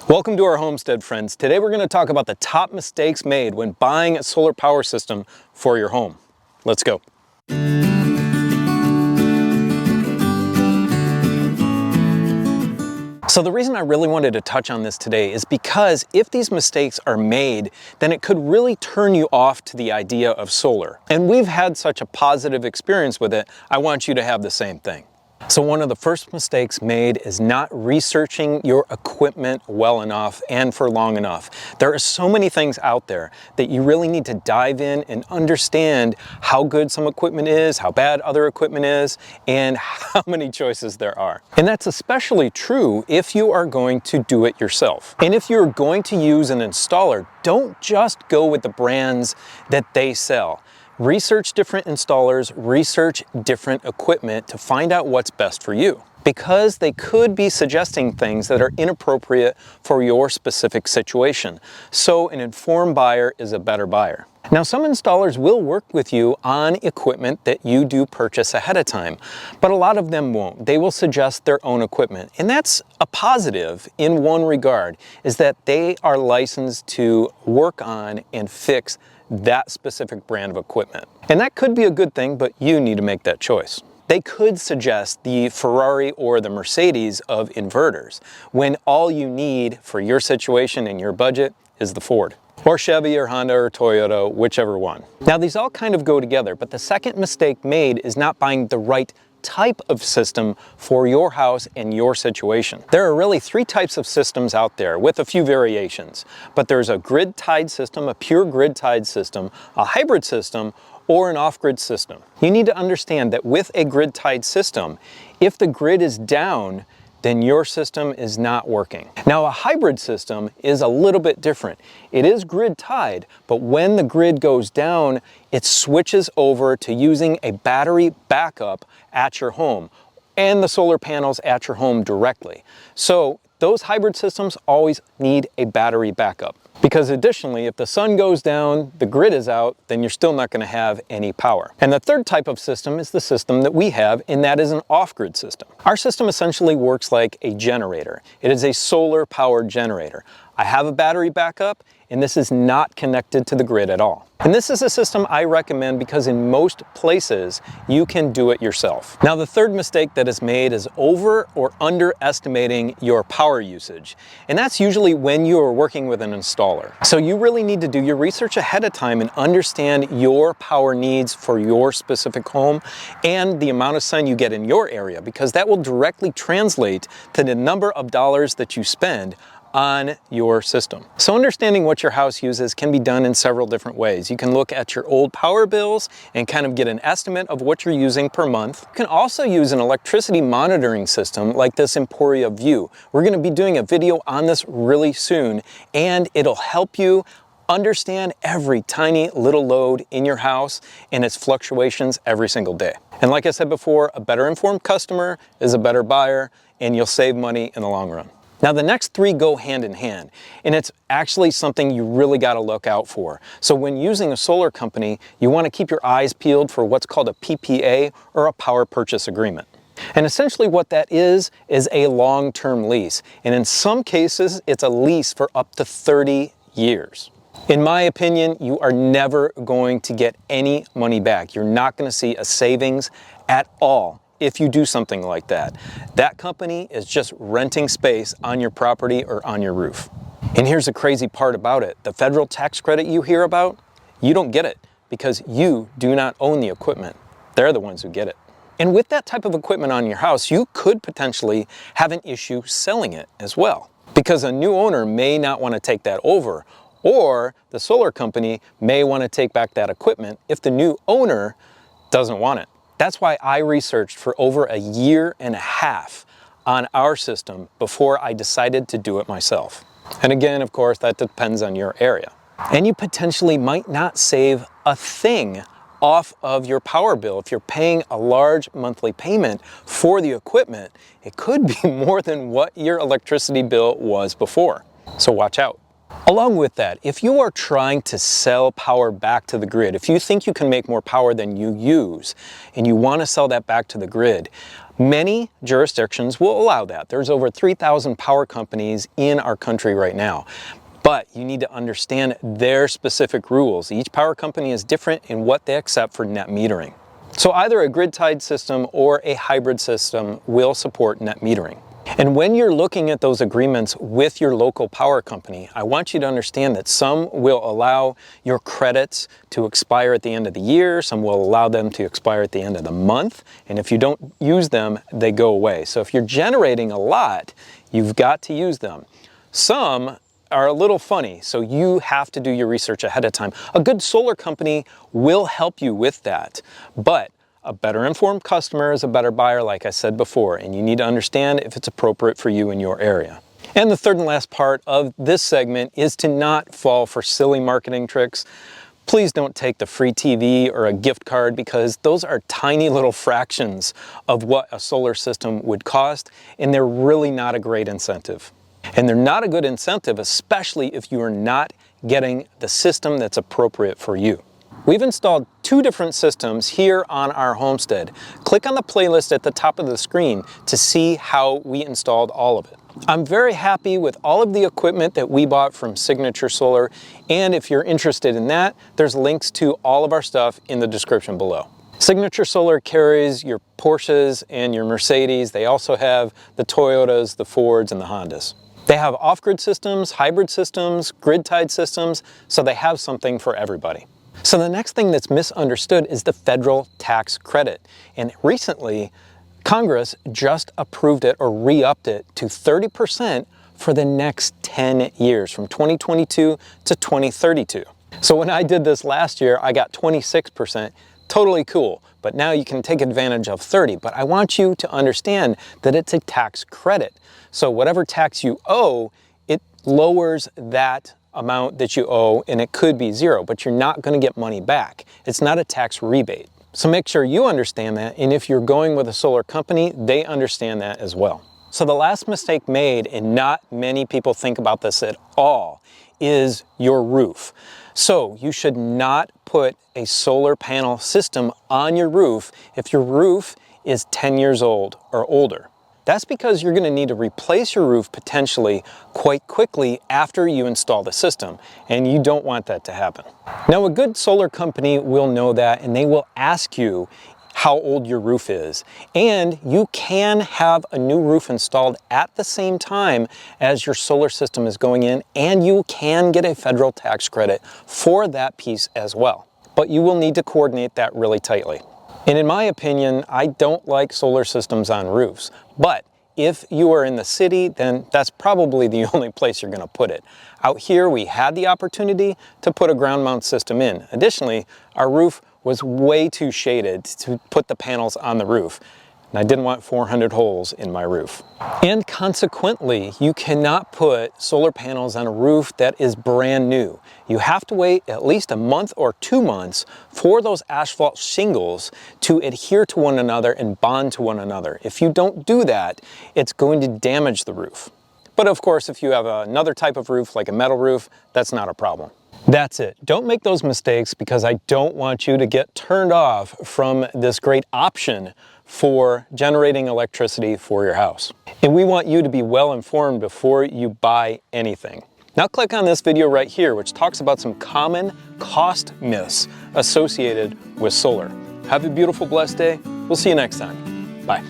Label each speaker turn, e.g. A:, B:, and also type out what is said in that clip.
A: Welcome to our homestead, friends. Today we're going to talk about the top mistakes made when buying a solar power system for your home. Let's go. So the reason I really wanted to touch on this today is because if these mistakes are made, then it could really turn you off to the idea of solar. And we've had such a positive experience with it, I want you to have the same thing. So one of the first mistakes made is not researching your equipment well enough and for long enough. There are so many things out there that you really need to dive in and understand how good some equipment is, how bad other equipment is, and how many choices there are. And that's especially true if you are going to do it yourself. And if you're going to use an installer, don't just go with the brands that they sell. Research different installers, research different equipment to find out what's best for you, because they could be suggesting things that are inappropriate for your specific situation. So an informed buyer is a better buyer. Now, some installers will work with you on equipment that you do purchase ahead of time, but a lot of them won't. They will suggest their own equipment. And that's a positive in one regard, is that they are licensed to work on and fix that specific brand of equipment. And that could be a good thing, but you need to make that choice. They could suggest the Ferrari or the Mercedes of inverters, when all you need for your situation and your budget is the Ford. Or Chevy or Honda or Toyota, whichever one. Now these all kind of go together, but the second mistake made is not buying the right type of system for your house and your situation. There are really three types of systems out there with a few variations, but there's a grid-tied system, a pure grid-tied system, a hybrid system, or an off-grid system. You need to understand that with a grid-tied system, if the grid is down, then your system is not working. Now, a hybrid system is a little bit different. It is grid tied, but when the grid goes down, it switches over to using a battery backup at your home and the solar panels at your home directly. So those hybrid systems always need a battery backup, because additionally, if the sun goes down, the grid is out, then you're still not going to have any power. And the third type of system is the system that we have, and that is an off-grid system. Our system essentially works like a generator. It is a solar powered generator. I have a battery backup, and this is not connected to the grid at all. And this is a system I recommend because in most places you can do it yourself. Now, the third mistake that is made is over or underestimating your power usage. And that's usually when you are working with an installer. So you really need to do your research ahead of time and understand your power needs for your specific home and the amount of sun you get in your area, because that will directly translate to the number of dollars that you spend on your system. So understanding what your house uses can be done in several different ways. You can look at your old power bills and kind of get an estimate of what you're using per month. You can also use an electricity monitoring system like this Emporia View. We're going to be doing a video on this really soon, and it'll help you understand every tiny little load in your house and its fluctuations every single day. And like I said before, a better informed customer is a better buyer, and you'll save money in the long run. Now, the next three go hand in hand, and it's actually something you really got to look out for. So when using a solar company, you want to keep your eyes peeled for what's called a PPA, or a power purchase agreement. And essentially what that is a long-term lease. And in some cases, it's a lease for up to 30 years. In my opinion, you are never going to get any money back. You're not going to see a savings at all if you do something like that. That company is just renting space on your property or on your roof. And here's the crazy part about it. The federal tax credit you hear about, you don't get it because you do not own the equipment. They're the ones who get it. And with that type of equipment on your house, you could potentially have an issue selling it as well, because a new owner may not want to take that over, or the solar company may want to take back that equipment if the new owner doesn't want it. That's why I researched for over a year and a half on our system before I decided to do it myself. And again, of course, that depends on your area. And you potentially might not save a thing off of your power bill. If you're paying a large monthly payment for the equipment, it could be more than what your electricity bill was before. So watch out. Along with that, if you are trying to sell power back to the grid, if you think you can make more power than you use and you want to sell that back to the grid, Many jurisdictions will allow that. There's over 3,000 power companies in our country right now. But you need to understand their specific rules. Each power company is different in what they accept for net metering. So either a grid-tied system or a hybrid system will support net metering. And when you're looking at those agreements with your local power company, I want you to understand that some will allow your credits to expire at the end of the year, some will allow them to expire at the end of the month, and if you don't use them, they go away. So if you're generating a lot, you've got to use them. Some are a little funny, so you have to do your research ahead of time. A good solar company will help you with that, but a better informed customer is a better buyer, like I said before, and you need to understand if it's appropriate for you in your area. And the third and last part of this segment is to not fall for silly marketing tricks. Please don't take the free TV or a gift card, because those are tiny little fractions of what a solar system would cost, and they're really not a great incentive. And they're not a good incentive, especially if you are not getting the system that's appropriate for you. We've installed 2 different systems here on our homestead. Click on the playlist at the top of the screen to see how we installed all of it. I'm very happy with all of the equipment that we bought from Signature Solar, and if you're interested in that, there's links to all of our stuff in the description below. Signature Solar carries your Porsches and your Mercedes. They also have the Toyotas, the Fords, and the Hondas. They have off-grid systems, hybrid systems, grid-tied systems, so they have something for everybody. So the next thing that's misunderstood is the federal tax credit. And recently, Congress just approved it or re-upped it to 30% for the next 10 years, from 2022 to 2032. So when I did this last year, I got 26%. Totally cool, but now you can take advantage of 30. But I want you to understand that it's a tax credit. So whatever tax you owe, it lowers that amount that you owe, and it could be 0, but you're not going to get money back. It's not a tax rebate. So make sure you understand that, and if you're going with a solar company, they understand that as well. So the last mistake made, and not many people think about this at all, is your roof. So you should not put a solar panel system on your roof if your roof is 10 years old or older. That's because you're going to need to replace your roof potentially quite quickly after you install the system, and you don't want that to happen. Now, a good solar company will know that, and they will ask you how old your roof is. And you can have a new roof installed at the same time as your solar system is going in, and you can get a federal tax credit for that piece as well. But you will need to coordinate that really tightly. And in my opinion, I don't like solar systems on roofs, but if you are in the city, then that's probably the only place you're going to put it. Out here, we had the opportunity to put a ground mount system in. Additionally, our roof was way too shaded to put the panels on the roof, and I didn't want 400 holes in my roof. And consequently, you cannot put solar panels on a roof that is brand new. You have to wait at least a month or 2 months for those asphalt shingles to adhere to one another and bond to one another. If you don't do that, it's going to damage the roof. But of course, if you have another type of roof, like a metal roof, that's not a problem. That's it. Don't make those mistakes, because I don't want you to get turned off from this great option for generating electricity for your house. And we want you to be well informed before you buy anything. Now click on this video right here, which talks about some common cost myths associated with solar. Have a beautiful, blessed day. We'll see you next time. Bye.